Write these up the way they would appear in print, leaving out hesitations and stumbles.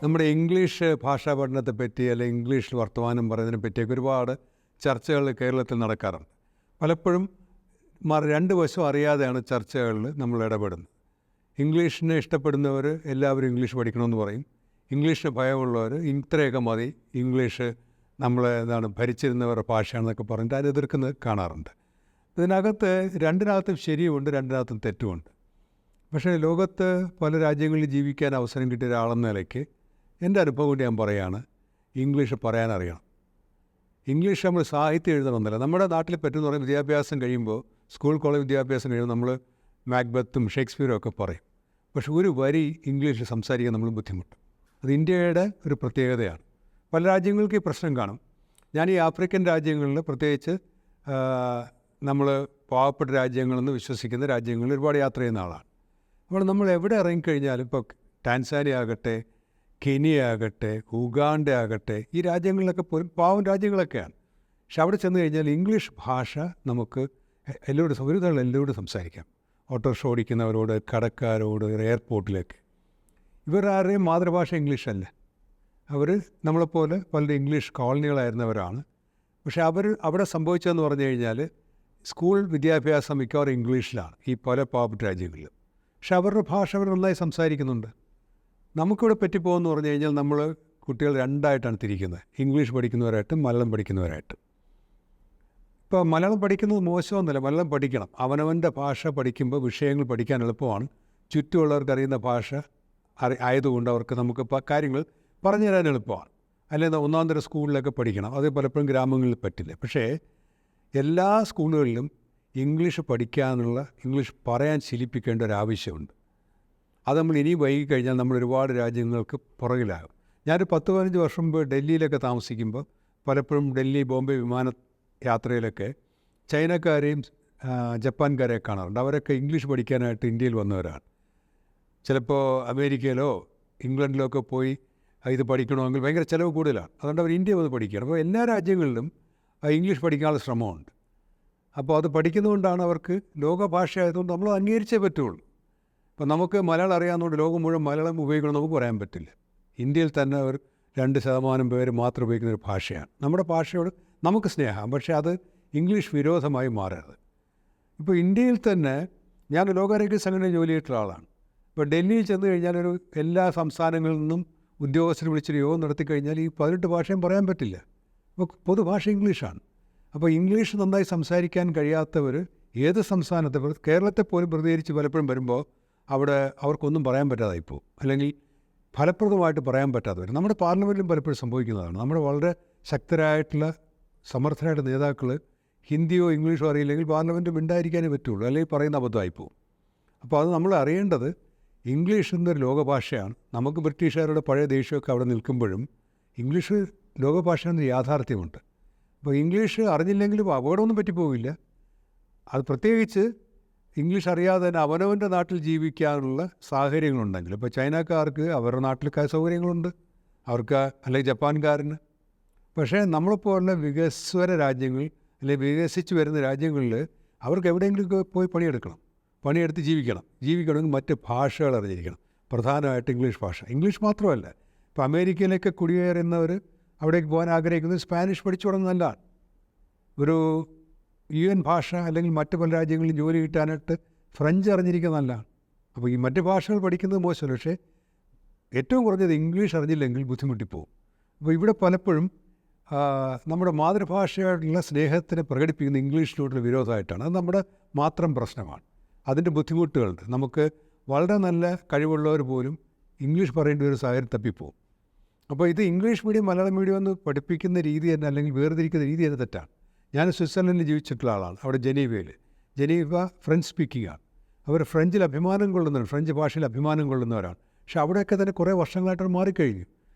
നമ്മുടെ ഇംഗ്ലീഷ് ഭാഷാ പഠനത്തെപ്പറ്റി അല്ലെങ്കിൽ ഇംഗ്ലീഷിൽ വർത്തമാനം പറയുന്നതിനെ പറ്റിയൊക്കെ ഒരുപാട് ചർച്ചകൾ കേരളത്തിൽ നടക്കാറുണ്ട്. പലപ്പോഴും രണ്ട് വശം അറിയാതെയാണ് ചർച്ചകളിൽ നമ്മൾ ഇടപെടുന്നത്. ഇംഗ്ലീഷിനെ ഇഷ്ടപ്പെടുന്നവർ എല്ലാവരും ഇംഗ്ലീഷ് പഠിക്കണമെന്ന് പറയും. ഇംഗ്ലീഷിന് ഭയമുള്ളവർ ഇത്രയൊക്കെ മതി, ഇംഗ്ലീഷ് ഭരിച്ചിരുന്നവരുടെ ഭാഷയാണെന്നൊക്കെ പറഞ്ഞിട്ട് അത് എതിർക്കുന്നത് കാണാറുണ്ട്. ഇതിനകത്ത് രണ്ടിനകത്തും ശരിയുമുണ്ട്, രണ്ടിനകത്തും തെറ്റുമുണ്ട്. പക്ഷേ ലോകത്ത് പല രാജ്യങ്ങളിൽ ജീവിക്കാൻ അവസരം കിട്ടിയ ഒരാളെന്ന നിലയ്ക്ക് എൻ്റെ അനുഭവം കൊണ്ട് ഞാൻ പറയുകയാണ്, ഇംഗ്ലീഷ് പറയാനറിയണം. ഇംഗ്ലീഷ് നമ്മൾ സാഹിത്യം എഴുതണമെന്നല്ല. നമ്മുടെ നാട്ടിൽ പറ്റുമെന്ന് പറയുന്ന വിദ്യാഭ്യാസം കഴിയുമ്പോൾ, സ്കൂൾ കോളേജ് വിദ്യാഭ്യാസം കഴിയുമ്പോൾ നമ്മൾ മാക്ബത്തും ഷേക്സ്പിയറും ഒക്കെ പറയും. പക്ഷെ ഒരു വരി ഇംഗ്ലീഷിൽ സംസാരിക്കാൻ നമ്മൾ ബുദ്ധിമുട്ടും. അത് ഇന്ത്യയുടെ ഒരു പ്രത്യേകതയാണ്. പല രാജ്യങ്ങൾക്ക് ഈ പ്രശ്നം കാണും. ഞാൻ ഈ ആഫ്രിക്കൻ രാജ്യങ്ങളിൽ, പ്രത്യേകിച്ച് നമ്മൾ പാവപ്പെട്ട രാജ്യങ്ങളെന്ന് വിശ്വസിക്കുന്ന രാജ്യങ്ങളിൽ ഒരുപാട് യാത്ര ചെയ്യുന്ന ആളാണ്. അപ്പോൾ നമ്മൾ എവിടെ ഇറങ്ങിക്കഴിഞ്ഞാലും, ഇപ്പോൾ ടാൻസാനിയ ആകട്ടെ, കെനിയ ആകട്ടെ, ഉഗാണ്ട ആകട്ടെ, ഈ രാജ്യങ്ങളിലൊക്കെ പോലും പാവം രാജ്യങ്ങളൊക്കെയാണ്. പക്ഷെ അവിടെ ചെന്ന് കഴിഞ്ഞാൽ ഇംഗ്ലീഷ് ഭാഷ നമുക്ക് എല്ലാവരോടും സംസാരിക്കാം. ഓട്ടോറിക്ഷ ഓടിക്കുന്നവരോട്, കടക്കാരോട്, എയർപോർട്ടിലേക്ക്. ഇവരാരുടെയും മാതൃഭാഷ ഇംഗ്ലീഷല്ല. അവർ നമ്മളെപ്പോലെ പലരും ഇംഗ്ലീഷ് കോളനികളായിരുന്നവരാണ്. പക്ഷേ അവിടെ സംഭവിച്ചതെന്ന് പറഞ്ഞു കഴിഞ്ഞാൽ, സ്കൂൾ വിദ്യാഭ്യാസം മിക്കവാറും ഇംഗ്ലീഷിലാണ് ഈ പല പാവപ്പെട്ട രാജ്യങ്ങളിൽ. പക്ഷെ അവരുടെ ഭാഷ അവർ നന്നായി സംസാരിക്കുന്നുണ്ട്. നമുക്കിവിടെ പറ്റിപ്പോകുമെന്ന് പറഞ്ഞു കഴിഞ്ഞാൽ, നമ്മൾ കുട്ടികൾ രണ്ടായിട്ടാണ് തിരിക്കുന്നത്, ഇംഗ്ലീഷ് പഠിക്കുന്നവരായിട്ടും മലയാളം പഠിക്കുന്നവരായിട്ടും. ഇപ്പോൾ മലയാളം പഠിക്കുന്നത് മോശമൊന്നുമില്ല, മലയാളം പഠിക്കണം. അവനവൻ്റെ ഭാഷ പഠിക്കുമ്പോൾ വിഷയങ്ങൾ പഠിക്കാൻ എളുപ്പമാണ്. ചുറ്റുമുള്ളവർക്ക് അറിയുന്ന ഭാഷ ആയതുകൊണ്ട് അവർക്ക് നമുക്ക് കാര്യങ്ങൾ പറഞ്ഞു തരാൻ എളുപ്പമാണ്. അല്ലെങ്കിൽ ഒന്നാം തരം സ്കൂളിലൊക്കെ പഠിക്കണം, അത് പലപ്പോഴും ഗ്രാമങ്ങളിൽ പറ്റില്ല. പക്ഷേ എല്ലാ സ്കൂളുകളിലും ഇംഗ്ലീഷ് പഠിക്കാനുള്ള, ഇംഗ്ലീഷ് പറയാൻ ശീലിപ്പിക്കേണ്ട ഒരു ആവശ്യമുണ്ട്. അത് നമ്മൾ ഇനി വൈകിക്കഴിഞ്ഞാൽ നമ്മൾ ഒരുപാട് രാജ്യങ്ങൾക്ക് പുറകിലാകും. ഞാനൊരു 10-15 വർഷം മുമ്പ് ഡൽഹിയിലൊക്കെ താമസിക്കുമ്പോൾ പലപ്പോഴും ഡൽഹി ബോംബെ വിമാന യാത്രയിലൊക്കെ ചൈനക്കാരെയും ജപ്പാൻകാരെയും കാണാറുണ്ട്. അവരൊക്കെ ഇംഗ്ലീഷ് പഠിക്കാനായിട്ട് ഇന്ത്യയിൽ വന്നവരാണ്. ചിലപ്പോൾ അമേരിക്കയിലോ ഇംഗ്ലണ്ടിലോ ഒക്കെ പോയി ഇത് പഠിക്കണമെങ്കിൽ ഭയങ്കര ചിലവ് കൂടുതലാണ്. അതുകൊണ്ട് അവർ ഇന്ത്യ വന്ന് പഠിക്കുകയാണ്. അപ്പോൾ എല്ലാ രാജ്യങ്ങളിലും ഇംഗ്ലീഷ് പഠിക്കാനുള്ള ശ്രമമുണ്ട്. അപ്പോൾ അത് പഠിക്കുന്നതുകൊണ്ടാണ് അവർക്ക് ലോകഭാഷ ആയതുകൊണ്ട് നമ്മൾ അംഗീകരിച്ചേ പറ്റുള്ളൂ. ഇപ്പോൾ നമുക്ക് മലയാളം അറിയാവുന്നതുകൊണ്ട് ലോകം മുഴുവൻ മലയാളം ഉപയോഗിക്കണമെന്ന് നമുക്ക് പറയാൻ പറ്റില്ല. ഇന്ത്യയിൽ തന്നെ ഒരു 2% പേര് മാത്രം ഉപയോഗിക്കുന്ന ഒരു ഭാഷയാണ്. നമ്മുടെ ഭാഷയോട് നമുക്ക് സ്നേഹം, പക്ഷേ അത് ഇംഗ്ലീഷ് വിരോധമായി മാറരുത്. ഇപ്പോൾ ഇന്ത്യയിൽ തന്നെ ഞാൻ ലോകാരോഗ്യ സംഘടനയിൽ ജോലി ചെയ്തിട്ടുള്ള ആളാണ്. ഇപ്പോൾ ഡൽഹിയിൽ ചെന്ന് കഴിഞ്ഞാൽ എല്ലാ സംസ്ഥാനങ്ങളിൽ നിന്നും ഉദ്യോഗസ്ഥർ വിളിച്ചൊരു യോഗം നടത്തിക്കഴിഞ്ഞാൽ ഈ 18 ഭാഷയും പറയാൻ പറ്റില്ല. അപ്പോൾ പൊതുഭാഷ ഇംഗ്ലീഷാണ്. അപ്പോൾ ഇംഗ്ലീഷ് നന്നായി സംസാരിക്കാൻ കഴിയാത്തവർ ഏത് സംസ്ഥാനത്തെ, കേരളത്തെ പോലും പ്രതികരിച്ച് പലപ്പോഴും വരുമ്പോൾ അവിടെ അവർക്കൊന്നും പറയാൻ പറ്റാതായിപ്പോവും, അല്ലെങ്കിൽ ഫലപ്രദമായിട്ട് പറയാൻ പറ്റാതെ വരും. നമ്മുടെ പാർലമെൻറ്റിലും പലപ്പോഴും സംഭവിക്കുന്നതാണ്. നമ്മുടെ വളരെ ശക്തരായിട്ടുള്ള സമർത്ഥരായിട്ടുള്ള നേതാക്കൾ ഹിന്ദിയോ ഇംഗ്ലീഷോ അറിയില്ലെങ്കിൽ പാർലമെൻറ്റ് മിണ്ടായിരിക്കാനേ പറ്റുള്ളൂ, അല്ലെങ്കിൽ പറയുന്ന അബദ്ധമായിപ്പോവും. അപ്പോൾ അത് നമ്മൾ അറിയേണ്ടത്, ഇംഗ്ലീഷ് എന്നൊരു ലോകഭാഷയാണ്. നമുക്ക് ബ്രിട്ടീഷുകാരുടെ പഴയ ദേഷ്യമൊക്കെ അവിടെ നിൽക്കുമ്പോഴും ഇംഗ്ലീഷ് ലോകഭാഷ എന്നൊരു യാഥാർത്ഥ്യമുണ്ട്. അപ്പോൾ ഇംഗ്ലീഷ് അറിഞ്ഞില്ലെങ്കിലും അപകടമൊന്നും പറ്റിപ്പോവില്ല. അത് പ്രത്യേകിച്ച് ഇംഗ്ലീഷ് അറിയാതെ തന്നെ അവനവൻ്റെ നാട്ടിൽ ജീവിക്കാനുള്ള സാഹചര്യങ്ങളുണ്ടെങ്കിൽ, ഇപ്പോൾ ചൈനക്കാർക്ക് അവരുടെ നാട്ടിൽ സൗകര്യങ്ങളുണ്ട്, അവർക്ക്, അല്ലെങ്കിൽ ജപ്പാൻകാരന്. പക്ഷേ നമ്മളെപ്പോലുള്ള വികസ്വര രാജ്യങ്ങൾ, അല്ലെങ്കിൽ വികസിച്ച് വരുന്ന രാജ്യങ്ങളിൽ അവർക്ക് എവിടെയെങ്കിലും പോയി പണിയെടുത്ത് ജീവിക്കണമെങ്കിൽ മറ്റ് ഭാഷകൾ അറിഞ്ഞിരിക്കണം. പ്രധാനമായിട്ട് ഇംഗ്ലീഷ് ഭാഷ. ഇംഗ്ലീഷ് മാത്രമല്ല, ഇപ്പോൾ അമേരിക്കയിലേക്ക് കുടിയേറുന്നവർ അവിടേക്ക് പോകാൻ ആഗ്രഹിക്കുന്നത് സ്പാനിഷ് പഠിച്ചു തുടങ്ങുന്നതല്ലാണ്. ഒരു UN ഭാഷ അല്ലെങ്കിൽ മറ്റ് പല രാജ്യങ്ങളിൽ ജോലി കിട്ടാനായിട്ട് ഫ്രഞ്ച് അറിഞ്ഞിരിക്കുന്നതല്ലാണ്. അപ്പോൾ ഈ മറ്റ് ഭാഷകൾ പഠിക്കുന്നത് മോശമല്ല, പക്ഷേ ഏറ്റവും കുറഞ്ഞത് ഇംഗ്ലീഷ് അറിഞ്ഞില്ലെങ്കിൽ ബുദ്ധിമുട്ടിപ്പോവും. അപ്പോൾ ഇവിടെ പലപ്പോഴും നമ്മുടെ മാതൃഭാഷയായിട്ടുള്ള സ്നേഹത്തിനെ പ്രകടിപ്പിക്കുന്ന ഇംഗ്ലീഷിലോട്ടുള്ള വിരോധമായിട്ടാണ്. അത് നമ്മുടെ മാത്രം പ്രശ്നമാണ്. അതിൻ്റെ ബുദ്ധിമുട്ടുകളുണ്ട്. നമുക്ക് വളരെ നല്ല കഴിവുള്ളവർ പോലും ഇംഗ്ലീഷ് പറയേണ്ട ഒരു സാഹചര്യം തപ്പിപ്പോവും. അപ്പോൾ ഇത് ഇംഗ്ലീഷ് മീഡിയം മലയാളം മീഡിയം എന്ന് പഠിപ്പിക്കുന്ന രീതി തന്നെ, അല്ലെങ്കിൽ വേർതിരിക്കുന്ന രീതി തന്നെ തെറ്റാണ്. ഞാൻ സ്വിറ്റ്സർലൻഡിൽ ജീവിച്ചിട്ടുള്ള ആളാണ്. അവിടെ ജനീവ ഫ്രഞ്ച് സ്പീക്കിംഗ് ആണ്. അവർ ഫ്രഞ്ചിൽ അഭിമാനം കൊള്ളുന്നവർ, ഫ്രഞ്ച് ഭാഷയിൽ അഭിമാനം കൊള്ളുന്നവരാണ്. പക്ഷേ അവിടെയൊക്കെ തന്നെ കുറേ വർഷങ്ങളായിട്ട് മാറിക്കഴിഞ്ഞു.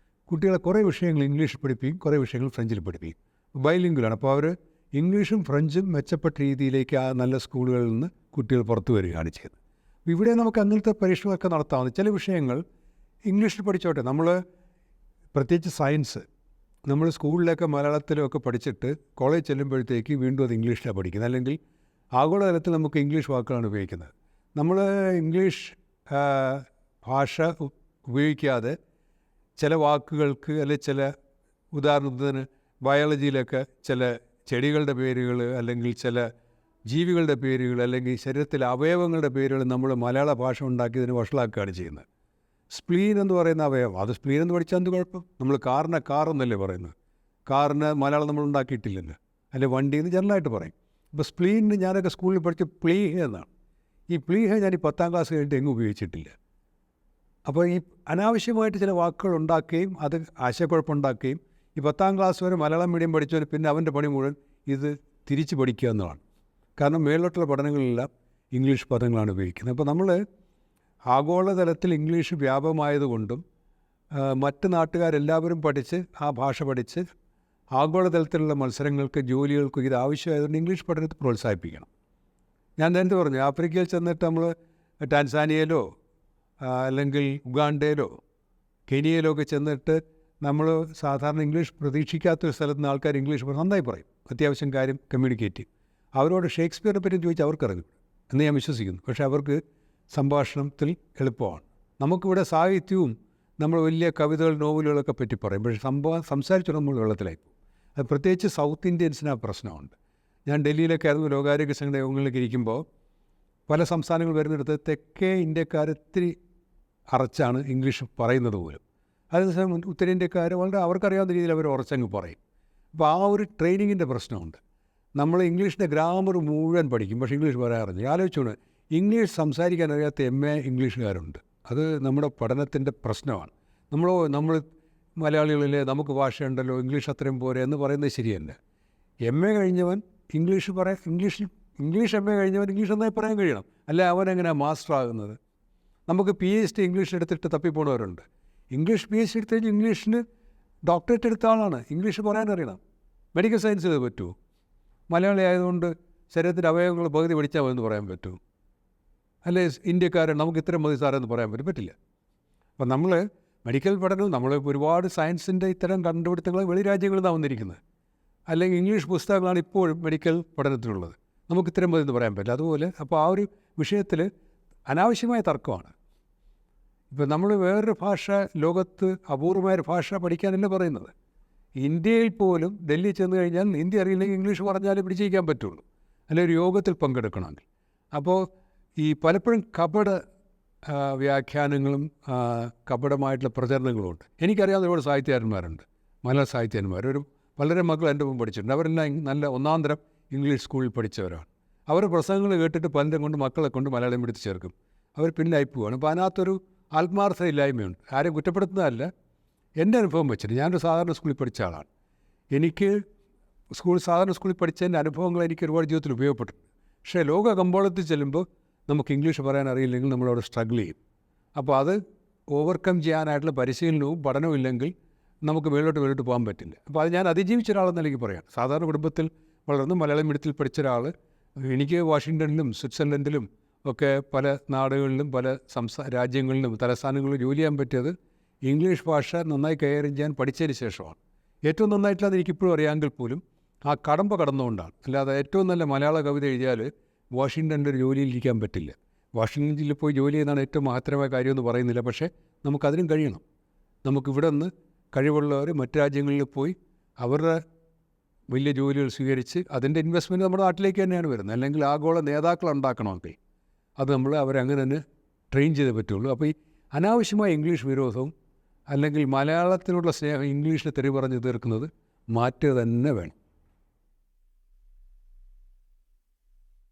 കുട്ടികളെ കുറേ വിഷയങ്ങൾ ഇംഗ്ലീഷിൽ പഠിപ്പിക്കും, കുറേ വിഷയങ്ങൾ ഫ്രഞ്ചിൽ പഠിപ്പിക്കും. ബൈലിംഗുലാണ്. അപ്പോൾ അവർ ഇംഗ്ലീഷും ഫ്രഞ്ചും മെച്ചപ്പെട്ട രീതിയിലേക്ക് ആ നല്ല സ്കൂളുകളിൽ നിന്ന് കുട്ടികൾ പുറത്തു വരികയാണ് ചെയ്തത്. ഇവിടെ നമുക്ക് അങ്ങനത്തെ പരീക്ഷകളൊക്കെ നടത്താവുന്ന ചില വിഷയങ്ങൾ ഇംഗ്ലീഷിൽ പഠിച്ചോട്ടെ. നമ്മൾ പ്രത്യേകിച്ച് സയൻസ് നമ്മൾ സ്കൂളിലൊക്കെ മലയാളത്തിലൊക്കെ പഠിച്ചിട്ട് കോളേജ് ചെല്ലുമ്പോഴത്തേക്ക് വീണ്ടും അത് ഇംഗ്ലീഷിലാണ് പഠിക്കുന്നത്. അല്ലെങ്കിൽ ആഗോളതലത്തിൽ നമുക്ക് ഇംഗ്ലീഷ് വാക്കുകളാണ് ഉപയോഗിക്കുന്നത്. നമ്മൾ ഇംഗ്ലീഷ് ഭാഷ ഉപയോഗിക്കാതെ ചില വാക്കുകൾക്ക് അല്ലെങ്കിൽ ചില ഉദാഹരണത്തിന് ബയോളജിയിലൊക്കെ ചില ചെടികളുടെ പേരുകൾ അല്ലെങ്കിൽ ചില ജീവികളുടെ പേരുകൾ അല്ലെങ്കിൽ ശരീരത്തിലെ അവയവങ്ങളുടെ പേരുകൾ നമ്മൾ മലയാള ഭാഷ ഉണ്ടാക്കിയതിന് വഷളാക്കുകയാണ് ചെയ്യുന്നത്. സ്പ്ലീൻ എന്ന് പറയുന്ന അവയവം, അത് സ്പ്ലീൻ എന്ന് പഠിച്ചാൽ എന്ത് കുഴപ്പം? നമ്മൾ കാറിനെ കാറെന്നല്ലേ പറയുന്നത്. കാറിന് മലയാളം നമ്മൾ ഉണ്ടാക്കിയിട്ടില്ലല്ലോ, അല്ലെ വണ്ടി എന്ന് ജനറലായിട്ട് പറയും. ഇപ്പോൾ സ്പ്ലീനിന് ഞാനൊക്കെ സ്കൂളിൽ പഠിച്ച പ്ലീഹ എന്നാണ്. ഈ പ്ലീഹ ഞാൻ ഈ 10ാം ക്ലാസ് കഴിഞ്ഞിട്ട് എങ്ങും ഉപയോഗിച്ചിട്ടില്ല. അപ്പോൾ ഈ അനാവശ്യമായിട്ട് ചില വാക്കുകൾ ഉണ്ടാക്കുകയും അത് ആശയക്കുഴപ്പമുണ്ടാക്കുകയും ഈ 10ാം ക്ലാസ് വരെ മലയാളം മീഡിയം പഠിച്ചവന് പിന്നെ അവൻ്റെ പണി മുഴുവൻ ഇത് തിരിച്ച് പഠിക്കുക എന്നതാണ്. കാരണം മേലോട്ടുള്ള പഠനങ്ങളെല്ലാം ഇംഗ്ലീഷ് പദങ്ങളാണ് ഉപയോഗിക്കുന്നത്. അപ്പോൾ നമ്മൾ ആഗോളതലത്തിൽ ഇംഗ്ലീഷ് വ്യാപകമായതുകൊണ്ടും മറ്റ് നാട്ടുകാരെല്ലാവരും പഠിച്ച് ആ ഭാഷ പഠിച്ച് ആഗോളതലത്തിലുള്ള മത്സരങ്ങൾക്ക് ജോലികൾക്കും ഇത് ആവശ്യമായതുകൊണ്ട് ഇംഗ്ലീഷ് പഠനത്തെ പ്രോത്സാഹിപ്പിക്കണം. ഞാൻ നേരത്തെ പറഞ്ഞു, ആഫ്രിക്കയിൽ ചെന്നിട്ട് നമ്മൾ ടാൻസാനിയയിലോ അല്ലെങ്കിൽ ഉഗാണ്ടയിലോ കെനിയയിലോ ഒക്കെ ചെന്നിട്ട് നമ്മൾ സാധാരണ ഇംഗ്ലീഷ് പ്രതീക്ഷിക്കാത്തൊരു സ്ഥലത്ത് നിന്ന് ആൾക്കാർ ഇംഗ്ലീഷ് നന്നായി പറയും, അത്യാവശ്യം കാര്യം കമ്മ്യൂണിക്കേറ്റ്. അവരോട് ഷേക്സ്പിയറിനെ പറ്റി ചോദിച്ചാൽ അവർക്കറിയും എന്ന് ഞാൻ വിശ്വസിക്കുന്നു. പക്ഷേ അവർക്ക് സംഭാഷണത്തിൽ എളുപ്പമാണ്. നമുക്കിവിടെ സാഹിത്യവും നമ്മൾ വലിയ കവിതകൾ നോവലുകളൊക്കെ പറ്റി പറയും, പക്ഷേ സംസാരിച്ചു നമ്മൾ വെള്ളത്തിലായി പോകും. അത് പ്രത്യേകിച്ച് സൗത്ത് ഇന്ത്യൻസിന് ആ പ്രശ്നമുണ്ട്. ഞാൻ ഡൽഹിയിലൊക്കെ ആയിരുന്നു ലോകാരോഗ്യ സംഘടന യോഗങ്ങളിലേക്ക് ഇരിക്കുമ്പോൾ പല സംസ്ഥാനങ്ങൾ വരുന്നിടത്ത് തെക്കേ ഇന്ത്യക്കാരെത്തിരി അറച്ചാണ് ഇംഗ്ലീഷ് പറയുന്നത് പോലും. അതേസമയം ഉത്തരേന്ത്യക്കാർ വളരെ അവർക്കറിയാവുന്ന രീതിയിൽ അവർ ഉറച്ചങ്ങ് പറയും. അപ്പോൾ ആ ഒരു ട്രെയിനിങ്ങിൻ്റെ പ്രശ്നമുണ്ട്. നമ്മൾ ഇംഗ്ലീഷിൻ്റെ ഗ്രാമർ മുഴുവൻ പഠിക്കും, പക്ഷേ ഇംഗ്ലീഷ് പറയാറില്ല. ആലോചിച്ചോണ്, ഇംഗ്ലീഷ് സംസാരിക്കാൻ അറിയാത്ത MA ഇംഗ്ലീഷുകാരുണ്ട്. അത് നമ്മുടെ പഠനത്തിൻ്റെ പ്രശ്നമാണ്. നമ്മൾ മലയാളികളിലെ നമുക്ക് ഭാഷയുണ്ടല്ലോ, ഇംഗ്ലീഷ് അത്രയും പോരെ എന്ന് പറയുന്നത് ശരിയല്ല. MA കഴിഞ്ഞവൻ ഇംഗ്ലീഷ് ഇംഗ്ലീഷ് MA കഴിഞ്ഞവൻ ഇംഗ്ലീഷ് നന്നായി പറയാൻ കഴിയണം, അല്ല അവനെങ്ങനെയാണ് മാസ്റ്റർ ആകുന്നത്? നമുക്ക് PhD ഇംഗ്ലീഷ് എടുത്തിട്ട് തപ്പിപ്പോണവരുണ്ട്. ഇംഗ്ലീഷ് PhD എടുത്ത് കഴിഞ്ഞ് ഇംഗ്ലീഷിന് ഡോക്ടറേറ്റ് എടുത്ത ആളാണ്, ഇംഗ്ലീഷ് പറയാൻ അറിയണം. മെഡിക്കൽ സയൻസിൽ അത് പറ്റുമോ? മലയാളി ആയതുകൊണ്ട് ശരീരത്തിൻ്റെ അവയവങ്ങൾ പകുതി പഠിച്ചാൽ മതി എന്ന് പറയാൻ പറ്റുമോ? അല്ലെ ഇന്ത്യക്കാരൻ നമുക്ക് ഇത്രയും മതി സാറെന്ന് പറയാൻ പറ്റില്ല. അപ്പം നമ്മൾ മെഡിക്കൽ പഠനം, നമ്മൾ ഒരുപാട് സയൻസിൻ്റെ ഇത്തരം കണ്ടുപിടുത്തങ്ങൾ വെളി രാജ്യങ്ങളിൽ നിന്നാണ് വന്നിരിക്കുന്നത്. അല്ലെങ്കിൽ ഇംഗ്ലീഷ് പുസ്തകങ്ങളാണ് ഇപ്പോഴും മെഡിക്കൽ പഠനത്തിലുള്ളത്, നമുക്ക് ഇത്രയും മതി എന്ന് പറയാൻ പറ്റില്ല. അതുപോലെ അപ്പോൾ ആ ഒരു വിഷയത്തിൽ അനാവശ്യമായ തർക്കമാണ്. ഇപ്പം നമ്മൾ വേറൊരു ഭാഷ, ലോകത്ത് അപൂർവമായൊരു ഭാഷ പഠിക്കാനല്ല പറയുന്നത്. ഇന്ത്യയിൽ പോലും ഡൽഹി ചെന്ന് കഴിഞ്ഞാൽ ഹിന്ദി അറിയില്ലെങ്കിൽ ഇംഗ്ലീഷ് പറഞ്ഞാലേ പിടിച്ചിരിക്കാൻ പറ്റുള്ളൂ, അല്ലെങ്കിൽ ഒരു യോഗത്തിൽ പങ്കെടുക്കണമെങ്കിൽ. അപ്പോൾ ഈ പലപ്പോഴും കപട വ്യാഖ്യാനങ്ങളും കപടമായിട്ടുള്ള പ്രചരണങ്ങളുമുണ്ട്. എനിക്കറിയാവുന്ന ഒരുപാട് സാഹിത്യകാരന്മാരുണ്ട്, മലയാള സാഹിത്യകാരന്മാർ. വളരെ മക്കൾ എൻ്റെ മുമ്പ് പഠിച്ചിട്ടുണ്ട്. അവരെല്ലാം നല്ല ഒന്നാന്തരം ഇംഗ്ലീഷ് സ്കൂളിൽ പഠിച്ചവരാണ്. അവർ പ്രസംഗങ്ങൾ കേട്ടിട്ട് പലരും കൊണ്ട് മക്കളെ കൊണ്ട് മലയാളം എടുത്ത് ചേർക്കും. അവർ പിന്നിലായി പോവുകയാണ്. അപ്പോൾ അതിനകത്തൊരു ആത്മാർത്ഥത ഇല്ലായ്മയുണ്ട്. ആരെയും കുറ്റപ്പെടുത്തുന്നതല്ല, എൻ്റെ അനുഭവം വെച്ചിട്ട്. ഞാനൊരു സാധാരണ സ്കൂളിൽ പഠിച്ച ആളാണ്. എനിക്ക് സാധാരണ സ്കൂളിൽ പഠിച്ചതിൻ്റെ അനുഭവങ്ങൾ എനിക്ക് ഒരുപാട് ജീവിതത്തിൽ ഉപയോഗപ്പെട്ടിട്ടുണ്ട്. പക്ഷേ ലോക കമ്പോളത്തിൽ ചെല്ലുമ്പോൾ നമുക്ക് ഇംഗ്ലീഷ് പറയാൻ അറിയില്ലെങ്കിൽ നമ്മളവിടെ സ്ട്രഗിൾ ചെയ്യും. അപ്പോൾ അത് ഓവർകം ചെയ്യാനായിട്ടുള്ള പരിശീലനവും പഠനവും ഇല്ലെങ്കിൽ നമുക്ക് മേലോട്ട് പോകാൻ പറ്റില്ല. അപ്പോൾ അത് ഞാൻ അതിജീവിച്ച ഒരാളെന്ന് എനിക്ക് പറയാം. സാധാരണ കുടുംബത്തിൽ വളർന്ന് മലയാളം മീഡിയത്തിൽ പഠിച്ച ഒരാൾ, എനിക്ക് വാഷിങ്ടണിലും സ്വിറ്റ്സർലൻഡിലും ഒക്കെ പല നാടുകളിലും പല രാജ്യങ്ങളിലും തലസ്ഥാനങ്ങളിലും ജോലി ചെയ്യാൻ പറ്റിയത് ഇംഗ്ലീഷ് ഭാഷ നന്നായി കൈകാര്യം ചെയ്യാൻ പഠിച്ചതിന് ശേഷമാണ്. ഏറ്റവും നന്നായിട്ടില്ലാതെ എനിക്കിപ്പോഴും അറിയാമെങ്കിൽ പോലും ആ കടമ്പ കടന്നുകൊണ്ടാണ്. അല്ലാതെ ഏറ്റവും നല്ല മലയാള കവിത എഴുതിയാൽ വാഷിങ്ടണിൽ ഒരു ജോലിയിൽ ഇരിക്കാൻ പറ്റില്ല. വാഷിങ്ടണിൽ പോയി ജോലി ചെയ്യുന്നതാണ് ഏറ്റവും മഹത്തരമായ കാര്യമെന്ന് പറയുന്നില്ല, പക്ഷേ നമുക്കതിനും കഴിയണം. നമുക്കിവിടെ നിന്ന് കഴിവുള്ളവർ മറ്റ് രാജ്യങ്ങളിൽ പോയി അവരുടെ വലിയ ജോലികൾ സ്വീകരിച്ച് അതിൻ്റെ ഇൻവെസ്റ്റ്മെൻറ്റ് നമ്മുടെ നാട്ടിലേക്ക് തന്നെയാണ് വരുന്നത്. അല്ലെങ്കിൽ ആഗോള നേതാക്കൾ ഉണ്ടാക്കണമെങ്കിൽ അത് നമ്മൾ അവരങ്ങനെ തന്നെ ട്രെയിൻ ചെയ്തേ പറ്റുള്ളൂ. അപ്പോൾ ഈ അനാവശ്യമായ ഇംഗ്ലീഷ് വിരോധവും അല്ലെങ്കിൽ മലയാളത്തിനുള്ള സ്നേഹം ഇംഗ്ലീഷിനെ തെറി പറഞ്ഞ് തീർക്കുന്നത് മാറ്റുക തന്നെ വേണം.